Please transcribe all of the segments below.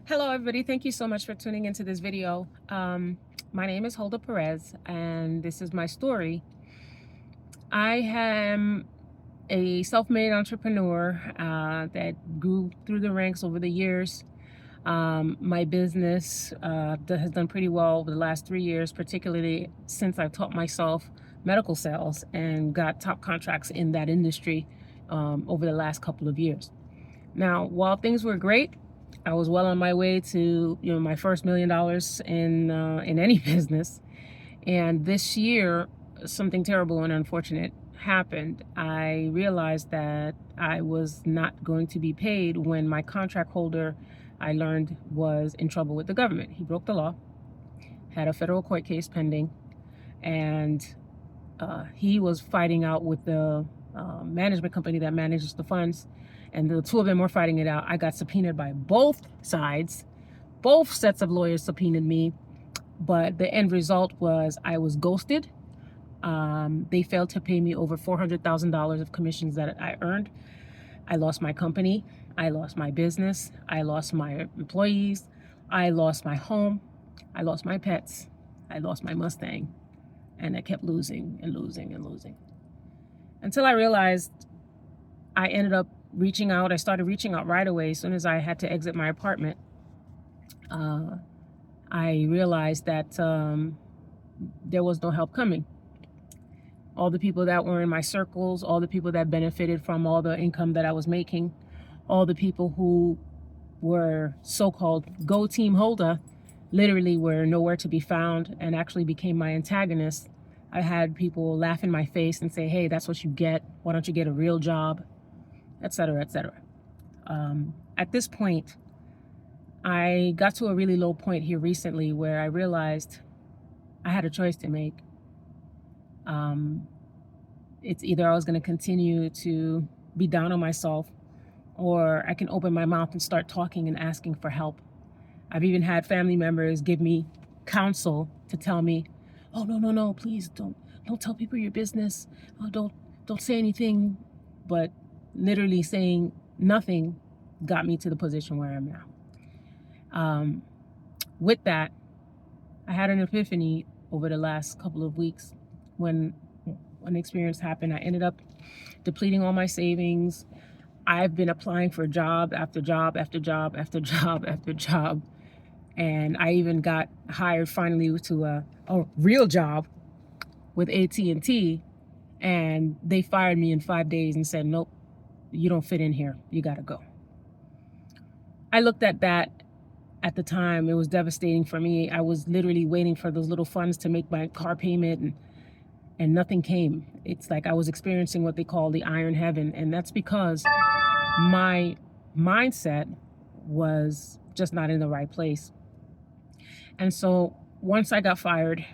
Hello, everybody. Thank you so much for tuning into this video. My name is Holda Perez, and this is my story. I am a self-made entrepreneur that grew through the ranks over the years. My business has done pretty well over the last 3 years, particularly since I've taught myself medical sales and got top contracts in that industry over the last couple of years. Now, while things were great, I was well on my way to my first $1 million in any business. And this year, something terrible and unfortunate happened. I realized that I was not going to be paid when my contract holder, I learned, was in trouble with the government. He broke the law, had a federal court case pending, and he was fighting out with the management company that manages the funds, and the two of them were fighting it out. I got subpoenaed by both sides. Both sets of lawyers subpoenaed me, but the end result was I was ghosted. They failed to pay me over $400,000 of commissions that I earned. I lost my company. I lost my business. I lost my employees. I lost my home. I lost my pets. I lost my Mustang. And I kept losing and losing and losing. Until I realized I ended up reaching out. I started reaching out right away as soon as I had to exit my apartment. I realized that there was no help coming. All the people that were in my circles, all the people that benefited from all the income that I was making, all the people who were so-called Go Team Holda literally were nowhere to be found and actually became my antagonists. I had people laugh in my face and say, hey, that's what you get. Why don't you get a real job? Etc., etc. At this point, I got to a really low point here recently where I realized I had a choice to make. It's either I was going to continue to be down on myself, or I can open my mouth and start talking and asking for help. I've even had family members give me counsel to tell me, oh, no, please don't tell people your business. Oh, don't say anything. But literally saying nothing got me to the position where I'm now. With that, I had an epiphany over the last couple of weeks when an experience happened. I ended up depleting all my savings. I've been applying for job after job after job after job after job. And I even got hired finally to a real job with AT&T. And they fired me in 5 days and said, nope, you don't fit in here. You got to go. I looked at that at the time. It was devastating for me. I was literally waiting for those little funds to make my car payment, and nothing came. It's like I was experiencing what they call the iron heaven. And that's because my mindset was just not in the right place. And so once I got fired,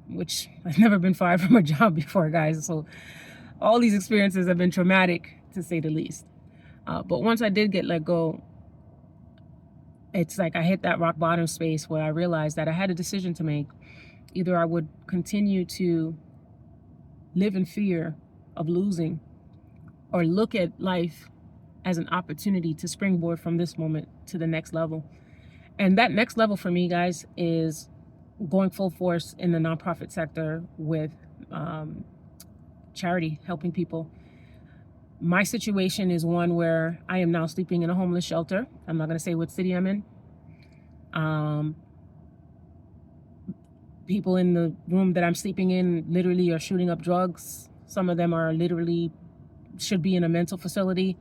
which I've never been fired from a job before, guys. So all these experiences have been traumatic, to say the least. But once I did get let go, it's like I hit that rock bottom space where I realized that I had a decision to make. Either I would continue to live in fear of losing, or look at life as an opportunity to springboard from this moment to the next level. And that next level for me, guys, is going full force in the nonprofit sector with charity, helping people. My situation is one where I am now sleeping in a homeless shelter. I'm not going to say what city I'm in. People in the room that I'm sleeping in literally are shooting up drugs. Some of them are literally should be in a mental facility.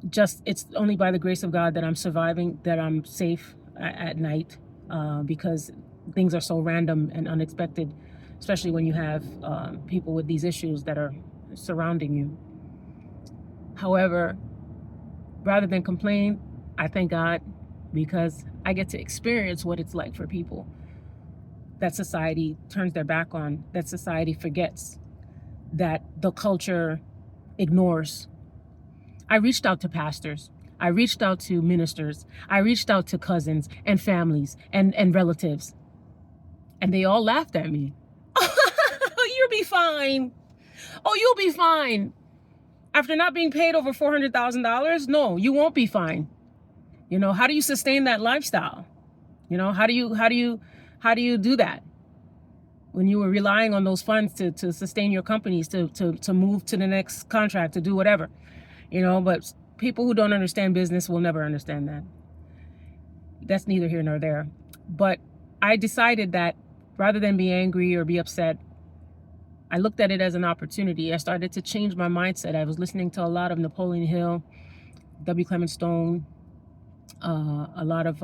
Just it's only by the grace of God that I'm surviving, that I'm safe at night, because things are so random and unexpected, especially when you have people with these issues that are surrounding you. However, rather than complain, I thank God, because I get to experience what it's like for people that society turns their back on, that society forgets, that the culture ignores. I reached out to pastors. I reached out to ministers. I reached out to cousins and families and relatives. And they all laughed at me. You'll be fine. Oh, you'll be fine. After not being paid over $400,000? No, you won't be fine. You know, how do you sustain that lifestyle? You know, how do you do that when you were relying on those funds to sustain your companies, to move to the next contract, to do whatever, you know? But people who don't understand business will never understand that. That's neither here nor there. But I decided that rather than be angry or be upset, I looked at it as an opportunity. I started to change my mindset. I was listening to a lot of Napoleon Hill, W. Clement Stone, a lot of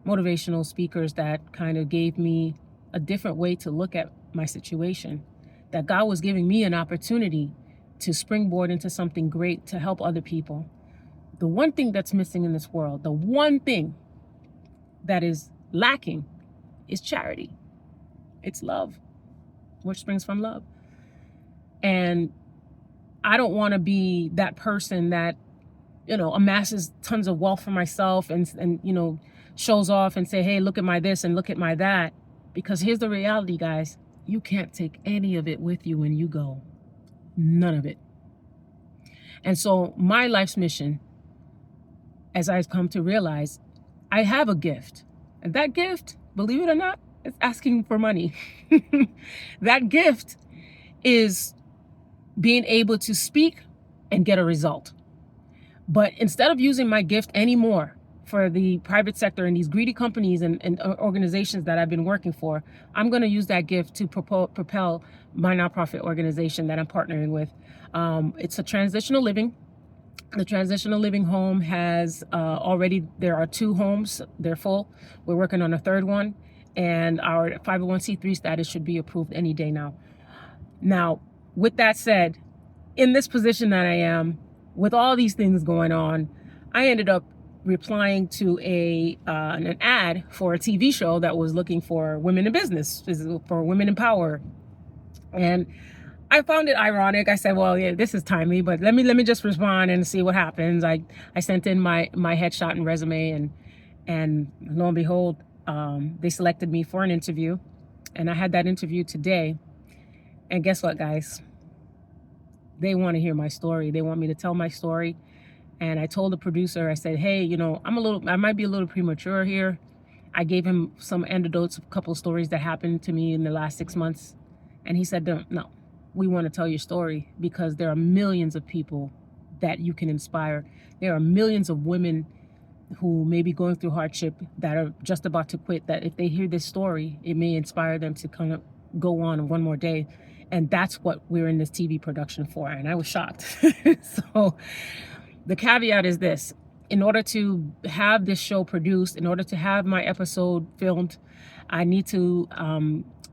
motivational speakers that kind of gave me a different way to look at my situation, that God was giving me an opportunity to springboard into something great to help other people. The one thing that's missing in this world, the one thing that is lacking is charity. It's love, which springs from love. And I don't want to be that person that, you know, amasses tons of wealth for myself and you know, shows off and say, hey, look at my this and look at my that. Because here's the reality, guys. You can't take any of it with you when you go. None of it. And so my life's mission, as I've come to realize, I have a gift. And that gift, believe it or not, is asking for money. That gift is being able to speak and get a result. But instead of using my gift anymore for the private sector and these greedy companies and organizations that I've been working for, I'm going to use that gift to propel my nonprofit organization that I'm partnering with. It's a transitional living. The transitional living home has already, there are 2 homes. They're full. We're working on a 3rd one. And our 501c3 status should be approved any day now. Now, with that said, in this position that I am, with all these things going on, I ended up replying to an ad for a TV show that was looking for women in business, for women in power. And I found it ironic. I said, well, yeah, this is timely, but let me just respond and see what happens. I sent in my headshot and resume, and lo and behold, they selected me for an interview. And I had that interview today. And guess what, guys? They want to hear my story. They want me to tell my story. And I told the producer, I said, hey, you know, I might be a little premature here. I gave him some anecdotes, a couple of stories that happened to me in the last 6 months. And he said, no, we want to tell your story because there are millions of people that you can inspire. There are millions of women who may be going through hardship that are just about to quit, that if they hear this story, it may inspire them to kind of go on one more day. And that's what we're in this TV production for. And I was shocked. So the caveat is this: in order to have this show produced, in order to have my episode filmed, I need to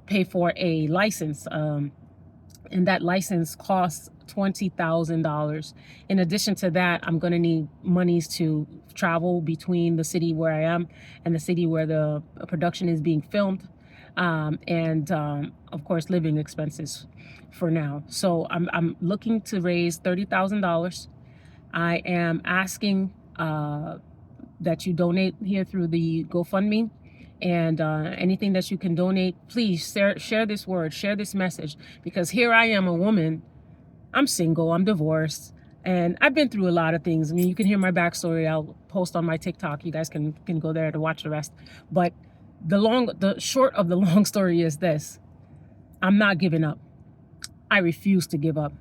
pay for a license. And that license costs $20,000. In addition to that, I'm going to need monies to travel between the city where I am and the city where the production is being filmed. And of course, living expenses for now. So I'm looking to raise $30,000. I am asking that you donate here through the GoFundMe. And anything that you can donate, please share this word, share this message, because here I am, a woman. I'm single, I'm divorced, and I've been through a lot of things. I mean, you can hear my backstory. I'll post on my TikTok. You guys can go there to watch the rest. But the short of the long story is this: I'm not giving up. I refuse to give up.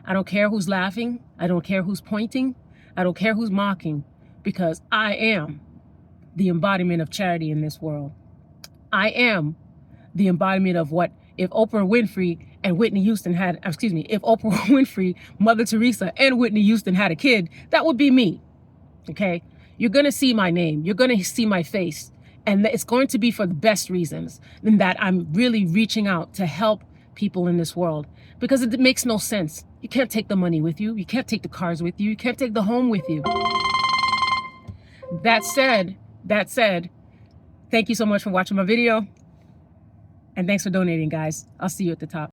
I don't care who's laughing. I don't care who's pointing. I don't care who's mocking, because I am the embodiment of charity in this world. I am the embodiment of what if Oprah Winfrey and Whitney Houston if Oprah Winfrey, Mother Teresa, and Whitney Houston had a kid, that would be me. Okay? You're going to see my name. You're going to see my face. And it's going to be for the best reasons, in that I'm really reaching out to help people in this world, because it makes no sense. You can't take the money with you. You can't take the cars with you. You can't take the home with you. That said, thank you so much for watching my video. And thanks for donating, guys. I'll see you at the top.